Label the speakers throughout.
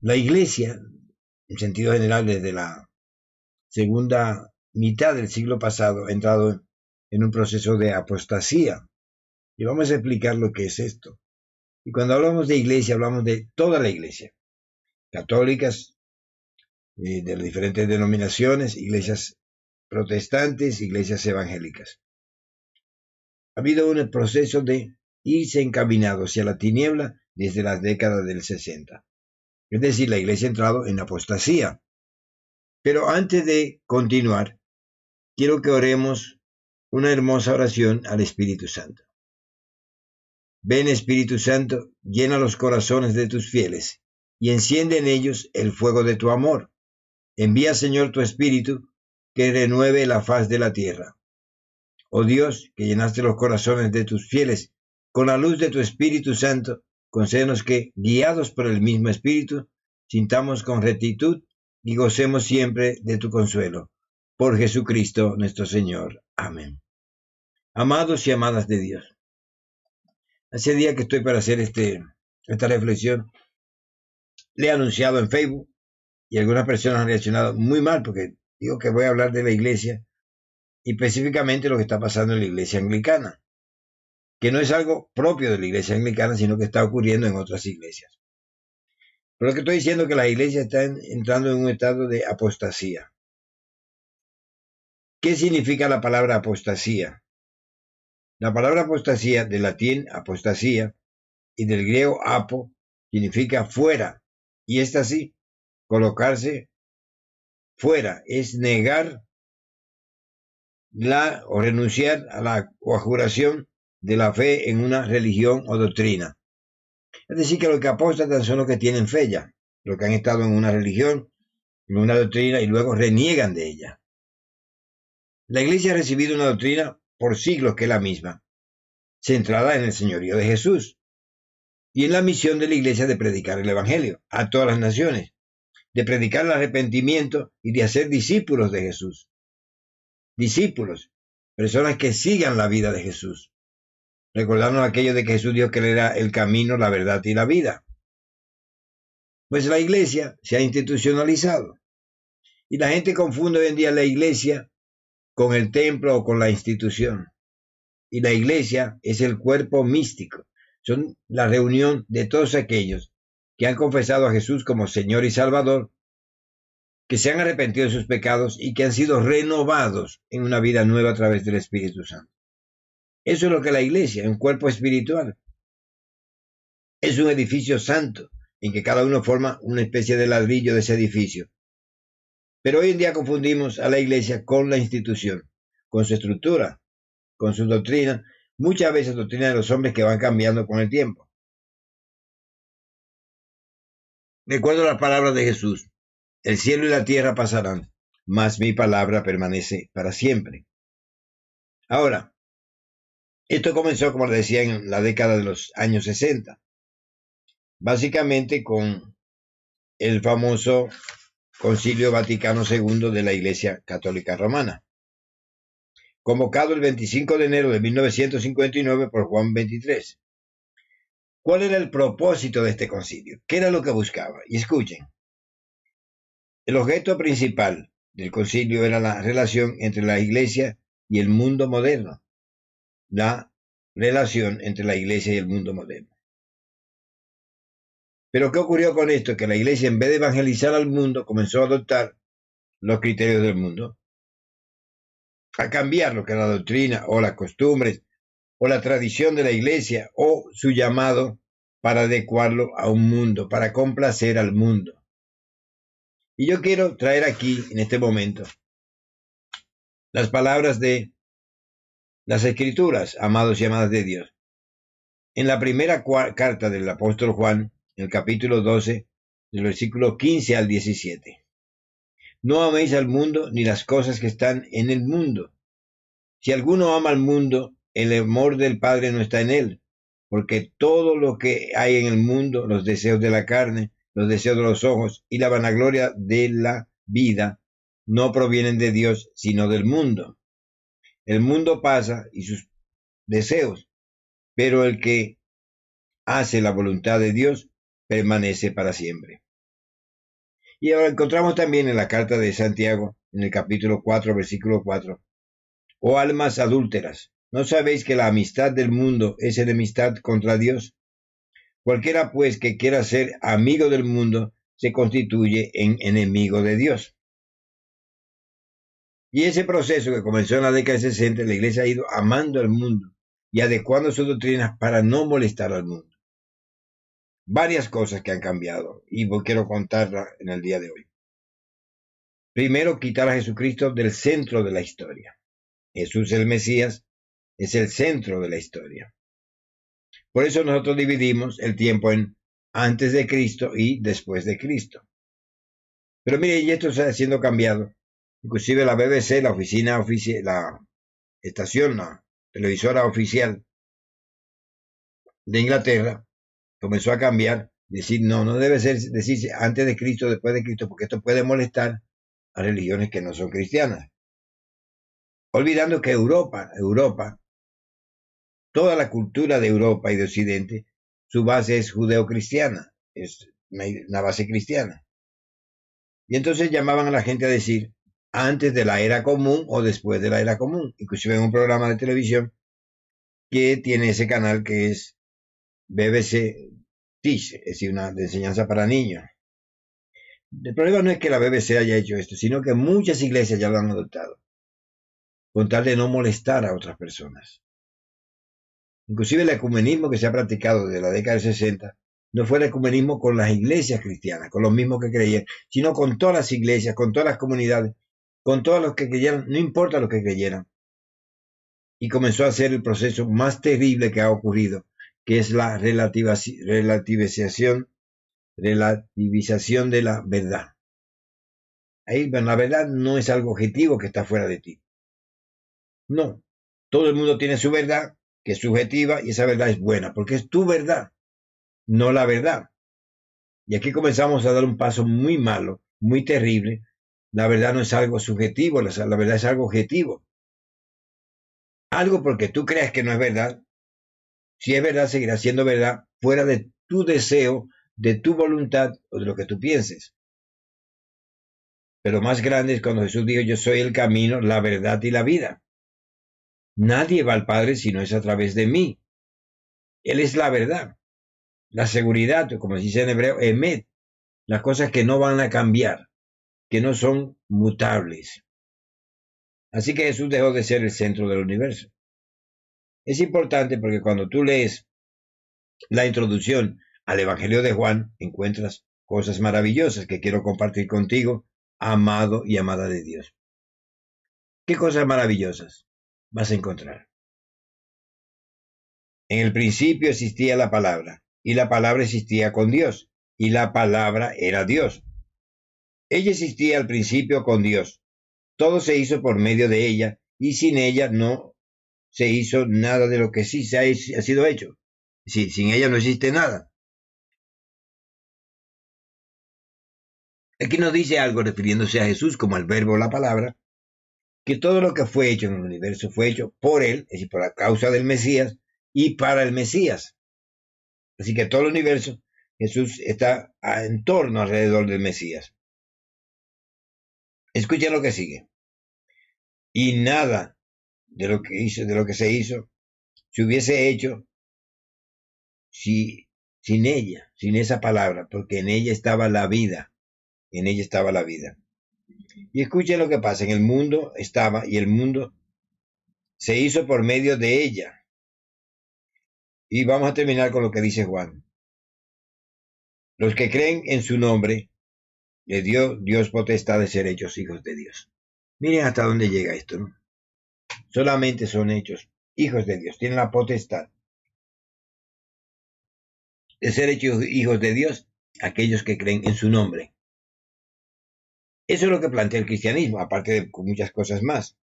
Speaker 1: La iglesia, en sentido general, desde la segunda mitad del siglo pasado, ha entrado en un proceso de apostasía. Y vamos a explicar lo que es esto. Y cuando hablamos de iglesia, hablamos de toda la iglesia. Católicas, de las diferentes denominaciones, iglesias protestantes, iglesias evangélicas. Ha habido un proceso de irse encaminado hacia la tiniebla desde las décadas del 60. Es decir, la iglesia ha entrado en apostasía. Pero antes de continuar, quiero que oremos una hermosa oración al Espíritu Santo. Ven, Espíritu Santo, llena los corazones de tus fieles y enciende en ellos el fuego de tu amor. Envía, Señor, tu Espíritu, que renueve la faz de la tierra. Oh Dios, que llenaste los corazones de tus fieles con la luz de tu Espíritu Santo, concédenos que, guiados por el mismo Espíritu, sintamos con rectitud y gocemos siempre de tu consuelo. Por Jesucristo nuestro Señor. Amén. Amados y amadas de Dios, hace días que estoy para hacer esta reflexión. Le he anunciado en Facebook y algunas personas han reaccionado muy mal porque digo que voy a hablar de la iglesia y específicamente lo que está pasando en la iglesia anglicana, que no es algo propio de la iglesia anglicana, sino que está ocurriendo en otras iglesias. Pero lo que estoy diciendo es que las iglesias están entrando en un estado de apostasía. ¿Qué significa la palabra apostasía? La palabra apostasía, del latín apostasía y del griego apo, significa fuera. Y es así, colocarse fuera, es negar o renunciar a la juración de la fe en una religión o doctrina. Es decir, que los que apóstatan son los que tienen fe ya, los que han estado en una religión, en una doctrina y luego reniegan de ella. La iglesia ha recibido una doctrina por siglos que es la misma, centrada en el señorío de Jesús y en la misión de la iglesia de predicar el evangelio a todas las naciones, de predicar el arrepentimiento y de hacer discípulos de Jesús. Discípulos, personas que sigan la vida de Jesús. Recordarnos aquello de que Jesús dijo que Él era el camino, la verdad y la vida. Pues la iglesia se ha institucionalizado. Y la gente confunde hoy en día la iglesia con el templo o con la institución. Y la iglesia es el cuerpo místico. Son la reunión de todos aquellos que han confesado a Jesús como Señor y Salvador, que se han arrepentido de sus pecados y que han sido renovados en una vida nueva a través del Espíritu Santo. Eso es lo que la iglesia es, un cuerpo espiritual. Es un edificio santo en que cada uno forma una especie de ladrillo de ese edificio. Pero hoy en día confundimos a la iglesia con la institución, con su estructura, con su doctrina, muchas veces doctrina de los hombres que van cambiando con el tiempo. Recuerdo las palabras de Jesús: el cielo y la tierra pasarán, mas mi palabra permanece para siempre. Ahora, esto comenzó, como les decía, en la década de los años 60, básicamente con el famoso Concilio Vaticano II de la Iglesia Católica Romana, convocado el 25 de enero de 1959 por Juan XXIII. ¿Cuál era el propósito de este concilio? ¿Qué era lo que buscaba? Y escuchen, el objeto principal del concilio era la relación entre la Iglesia y el mundo moderno. La relación entre la Iglesia y el mundo moderno. Pero ¿qué ocurrió con esto? Que la Iglesia, en vez de evangelizar al mundo, comenzó a adoptar los criterios del mundo, a cambiar lo que era la doctrina o las costumbres o la tradición de la Iglesia o su llamado para adecuarlo a un mundo, para complacer al mundo. Y yo quiero traer aquí, en este momento, las palabras de las Escrituras, amados y amadas de Dios. En la primera carta del apóstol Juan, en el capítulo 12, del versículo 15 al 17. No améis al mundo ni las cosas que están en el mundo. Si alguno ama al mundo, el amor del Padre no está en él, porque todo lo que hay en el mundo, los deseos de la carne, los deseos de los ojos y la vanagloria de la vida, no provienen de Dios, sino del mundo. El mundo pasa y sus deseos, pero el que hace la voluntad de Dios permanece para siempre. Y ahora encontramos también en la carta de Santiago, en el capítulo 4, versículo 4, oh almas adúlteras, ¿no sabéis que la amistad del mundo es enemistad contra Dios? Cualquiera pues que quiera ser amigo del mundo se constituye en enemigo de Dios. Y ese proceso que comenzó en la década de 60, la iglesia ha ido amando al mundo y adecuando sus doctrinas para no molestar al mundo. Varias cosas que han cambiado y quiero contarlas en el día de hoy. Primero, quitar a Jesucristo del centro de la historia. Jesús el Mesías es el centro de la historia. Por eso nosotros dividimos el tiempo en antes de Cristo y después de Cristo. Pero mire, y esto está siendo cambiado. Inclusive la BBC, la oficina oficial, la estación, la televisora oficial de Inglaterra, comenzó a cambiar, decir, no debe ser decirse antes de Cristo, después de Cristo, porque esto puede molestar a religiones que no son cristianas. Olvidando que Europa, toda la cultura de Europa y de Occidente, su base es judeocristiana, es una base cristiana. Y entonces llamaban a la gente a decir antes de la era común o después de la era común. Inclusive en un programa de televisión que tiene ese canal que es BBC Teach, es decir, una de enseñanza para niños. El problema no es que la BBC haya hecho esto, sino que muchas iglesias ya lo han adoptado, con tal de no molestar a otras personas. Inclusive el ecumenismo que se ha practicado desde la década del 60 no fue el ecumenismo con las iglesias cristianas, con los mismos que creían, sino con todas las iglesias, con todas las comunidades, con todos los que creyeran, no importa lo que creyeran. Y comenzó a ser el proceso más terrible que ha ocurrido, que es la relativización de la verdad. Ahí, la verdad no es algo objetivo que está fuera de ti. No, todo el mundo tiene su verdad, que es subjetiva, y esa verdad es buena, porque es tu verdad, no la verdad. Y aquí comenzamos a dar un paso muy malo, muy terrible. La verdad no es algo subjetivo, la verdad es algo objetivo. Algo porque tú creas que no es verdad, si es verdad, seguirá siendo verdad fuera de tu deseo, de tu voluntad o de lo que tú pienses. Pero más grande es cuando Jesús dijo, yo soy el camino, la verdad y la vida. Nadie va al Padre si no es a través de mí. Él es la verdad, la seguridad, como se dice en hebreo, emet, las cosas que no van a cambiar, que no son mutables. Así que Jesús dejó de ser el centro del universo. Es importante porque cuando tú lees la introducción al Evangelio de Juan, encuentras cosas maravillosas que quiero compartir contigo, amado y amada de Dios. ¿Qué cosas maravillosas vas a encontrar? En el principio existía la palabra, y la palabra existía con Dios, y la palabra era Dios. Ella existía al principio con Dios. Todo se hizo por medio de ella, y sin ella no se hizo nada de lo que sí ha sido hecho. Sí, sin ella no existe nada. Aquí nos dice algo refiriéndose a Jesús como al verbo o la palabra, que todo lo que fue hecho en el universo fue hecho por él, es decir, por la causa del Mesías y para el Mesías. Así que todo el universo, Jesús está en torno alrededor del Mesías. Escuchen lo que sigue. Y nada de lo que se hizo, se hubiese hecho sin ella, sin esa palabra, porque en ella estaba la vida. En ella estaba la vida. Y escuchen lo que pasa. En el mundo estaba y el mundo se hizo por medio de ella. Y vamos a terminar con lo que dice Juan. Los que creen en su nombre, le dio Dios potestad de ser hechos hijos de Dios. Miren hasta dónde llega esto, ¿no? Solamente son hechos hijos de Dios. Tienen la potestad de ser hechos hijos de Dios aquellos que creen en su nombre. Eso es lo que plantea el cristianismo, aparte de muchas cosas más.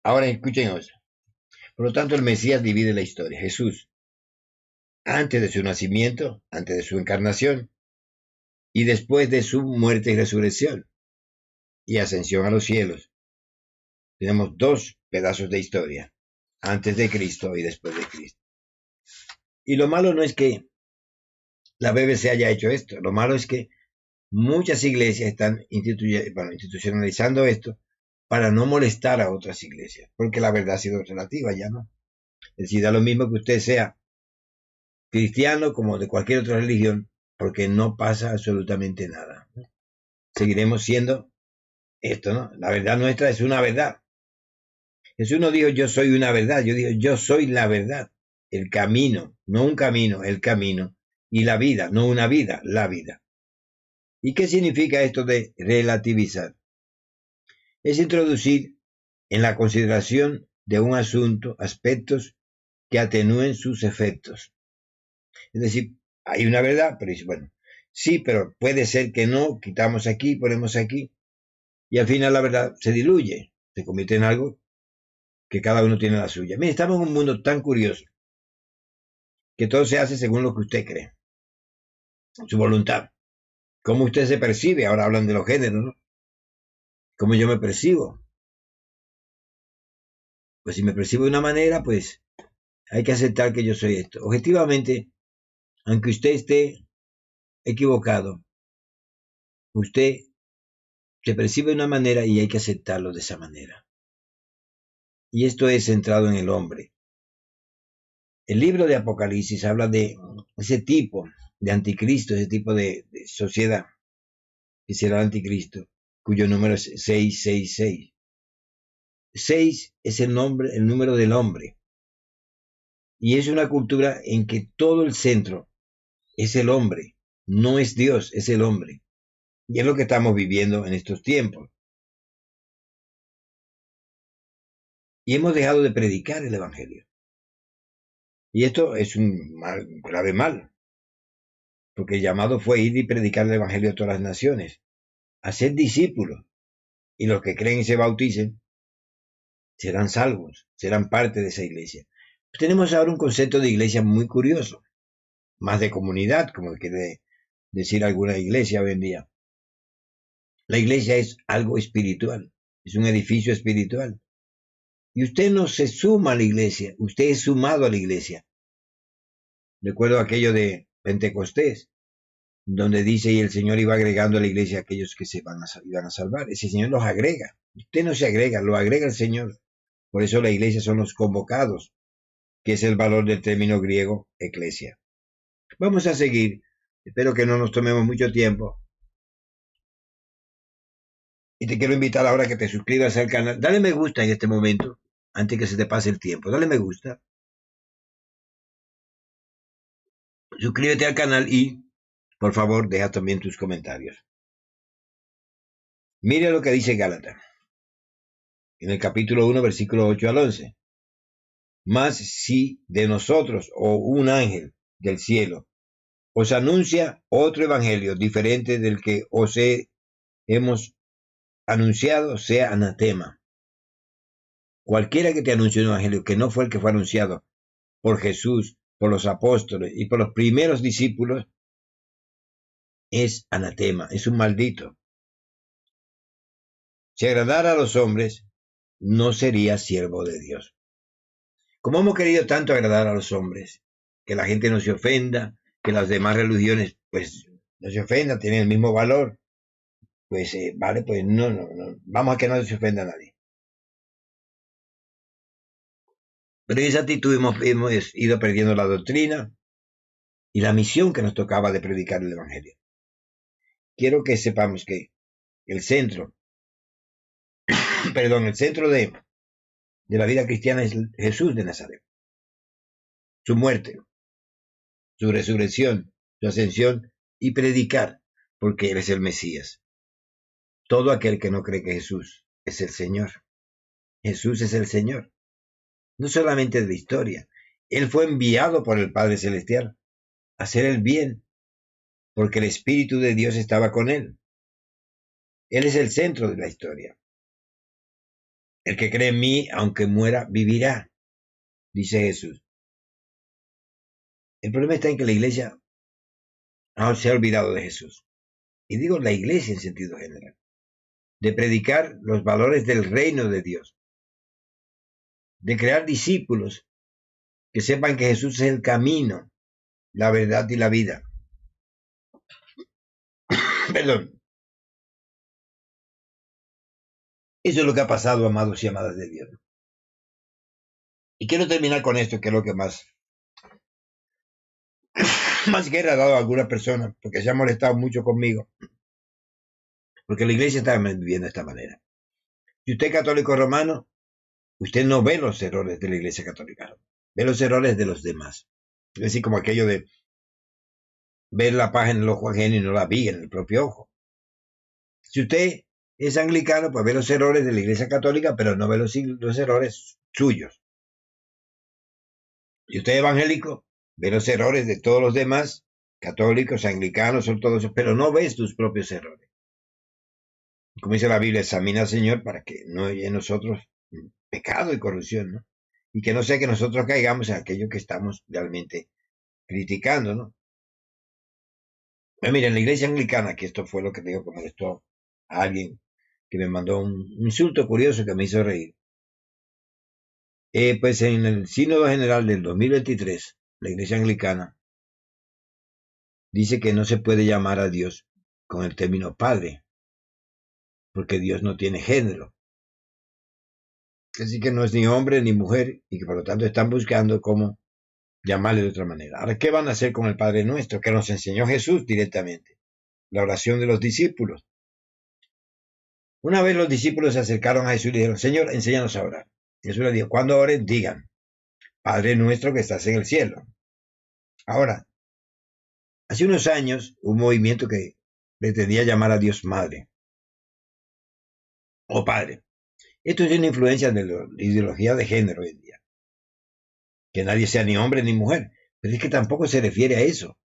Speaker 1: Ahora escuchen eso. Por lo tanto, el Mesías divide la historia. Jesús, antes de su nacimiento, antes de su encarnación, y después de su muerte y resurrección, y ascensión a los cielos. Tenemos dos pedazos de historia, antes de Cristo y después de Cristo. Y lo malo no es que la BBC haya hecho esto. Lo malo es que muchas iglesias están institucionalizando esto para no molestar a otras iglesias, porque la verdad ha sido relativa, ya no. Es decir, da lo mismo que usted sea cristiano como de cualquier otra religión, porque no pasa absolutamente nada. Seguiremos siendo esto, ¿no? La verdad nuestra es una verdad. Jesús no dijo yo soy una verdad, yo digo yo soy la verdad, el camino, no un camino, el camino, y la vida, no una vida, la vida. ¿Y qué significa esto de relativizar? Es introducir en la consideración de un asunto aspectos que atenúen sus efectos. Es decir, hay una verdad, pero dice, bueno, sí, pero puede ser que no, quitamos aquí, ponemos aquí, y al final la verdad se diluye, se convierte en algo que cada uno tiene la suya. Mire, estamos en un mundo tan curioso que todo se hace según lo que usted cree, su voluntad. Cómo usted se percibe, ahora hablan de los géneros, ¿no? Cómo yo me percibo. Pues si me percibo de una manera, pues hay que aceptar que yo soy esto. Objetivamente, aunque usted esté equivocado, usted se percibe de una manera y hay que aceptarlo de esa manera. Y esto es centrado en el hombre. El libro de Apocalipsis habla de ese tipo de anticristo, ese tipo de sociedad que será el anticristo, cuyo número es 666. 6 es el número del hombre. Y es una cultura en que todo el centro es el hombre, no es Dios, es el hombre. Y es lo que estamos viviendo en estos tiempos. Y hemos dejado de predicar el Evangelio. Y esto es un grave mal, porque el llamado fue ir y predicar el Evangelio a todas las naciones, a ser discípulos. Y los que creen y se bauticen serán salvos, serán parte de esa iglesia. Pues tenemos ahora un concepto de iglesia muy curioso, más de comunidad, como quiere decir alguna iglesia hoy en día. La iglesia es algo espiritual, es un edificio espiritual. Y usted no se suma a la iglesia, usted es sumado a la iglesia. Recuerdo aquello de Pentecostés, donde dice y el Señor iba agregando a la iglesia a aquellos que iban a salvar. Ese Señor los agrega. Usted no se agrega, lo agrega el Señor. Por eso la iglesia son los convocados, que es el valor del término griego eclesia. Vamos a seguir. Espero que no nos tomemos mucho tiempo. Y te quiero invitar ahora a que te suscribas al canal. Dale me gusta en este momento, antes que se te pase el tiempo. Dale me gusta. Suscríbete al canal y, por favor, deja también tus comentarios. Mire lo que dice Gálatas, en el capítulo 1, versículo 8 al 11. Mas si de nosotros o un ángel del cielo os anuncia otro evangelio diferente del que os hemos anunciado, sea anatema. Cualquiera que te anuncie un evangelio que no fue el que fue anunciado por Jesús, por los apóstoles y por los primeros discípulos, es anatema, es un maldito. Si agradara a los hombres, no sería siervo de Dios. Como hemos querido tanto agradar a los hombres, que la gente no se ofenda, que las demás religiones pues no se ofendan, tienen el mismo valor, pues vale, pues no, vamos a que no se ofenda a nadie. Pero en esa actitud hemos ido perdiendo la doctrina y la misión que nos tocaba de predicar el Evangelio. Quiero que sepamos que el centro, el centro de la vida cristiana es Jesús de Nazaret. Su muerte, su resurrección, su ascensión y predicar, porque Él es el Mesías. Todo aquel que no cree que Jesús es el Señor. Jesús es el Señor. No solamente de la historia. Él fue enviado por el Padre Celestial a hacer el bien, porque el Espíritu de Dios estaba con Él. Él es el centro de la historia. El que cree en mí, aunque muera, vivirá, dice Jesús. El problema está en que la iglesia se ha olvidado de Jesús. Y digo la iglesia en sentido general. De predicar los valores del reino de Dios. De crear discípulos que sepan que Jesús es el camino, la verdad y la vida. Perdón. Eso es lo que ha pasado, amados y amadas de Dios. Y quiero terminar con esto, que es lo que más guerra ha dado a alguna persona, porque se ha molestado mucho conmigo, porque la iglesia está viviendo de esta manera. Si usted es católico romano, usted no ve los errores de la iglesia católica, ve los errores de los demás. Es decir, como aquello de ver la paja en el ojo ajeno y no la viga en el propio ojo. Si usted es anglicano, pues ve los errores de la iglesia católica, pero no ve los errores suyos. Si usted es evangélico, ve los errores de todos los demás, católicos, anglicanos, ortodoxos, pero no ves tus propios errores. Como dice la Biblia, examina al Señor para que no haya en nosotros pecado y corrupción, ¿no? Y que no sea que nosotros caigamos en aquello que estamos realmente criticando, ¿no? Pero miren, la iglesia anglicana, que esto fue lo que digo que molestó a alguien que me mandó un insulto curioso que me hizo reír. Pues en el Sínodo General del 2023, la iglesia anglicana dice que no se puede llamar a Dios con el término Padre, porque Dios no tiene género. Así que no es ni hombre ni mujer, y que por lo tanto están buscando cómo llamarle de otra manera. Ahora, ¿qué van a hacer con el Padre Nuestro? Que nos enseñó Jesús directamente. La oración de los discípulos. Una vez los discípulos se acercaron a Jesús y le dijeron, Señor, enséñanos a orar. Jesús les dijo, cuando oren, digan, Padre nuestro que estás en el cielo. Ahora, hace unos años, un movimiento que pretendía llamar a Dios Madre o Padre. Esto es una influencia de la ideología de género hoy en día. Que nadie sea ni hombre ni mujer. Pero es que tampoco se refiere a eso.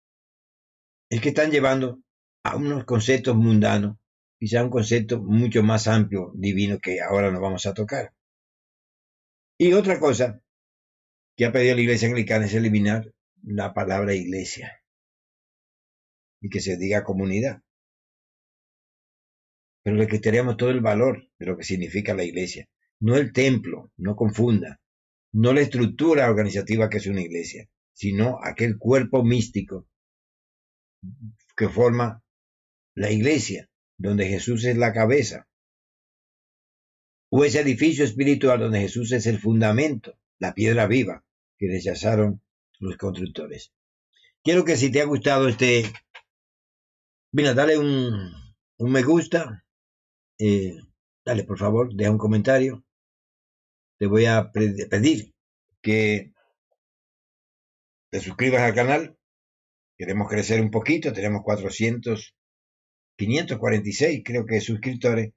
Speaker 1: Es que están llevando a unos conceptos mundanos, quizá un concepto mucho más amplio, divino, que ahora nos vamos a tocar. Y otra cosa que ha pedido la iglesia anglicana es eliminar la palabra iglesia y que se diga comunidad. Pero le quitaríamos todo el valor de lo que significa la iglesia. No el templo, no confunda. No la estructura organizativa que es una iglesia, sino aquel cuerpo místico que forma la iglesia, donde Jesús es la cabeza. O ese edificio espiritual donde Jesús es el fundamento, la piedra viva que rechazaron los constructores. Quiero que si te ha gustado mira, dale un me gusta, dale por favor, deja un comentario. Te voy a pedir que te suscribas al canal. Queremos crecer un poquito, tenemos 546 creo que suscriptores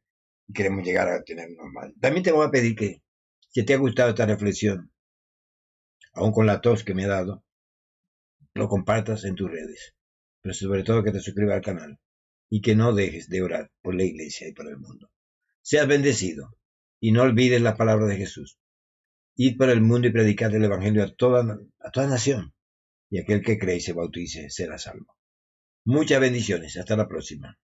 Speaker 1: y queremos llegar a tener normal. También te voy a pedir que si te ha gustado esta reflexión, aún con la tos que me ha dado, lo compartas en tus redes, pero sobre todo que te suscribas al canal y que no dejes de orar por la iglesia y por el mundo. Seas bendecido y no olvides la palabra de Jesús. Id por el mundo y predicad el evangelio a toda nación, y aquel que cree y se bautice será salvo. Muchas bendiciones. Hasta la próxima.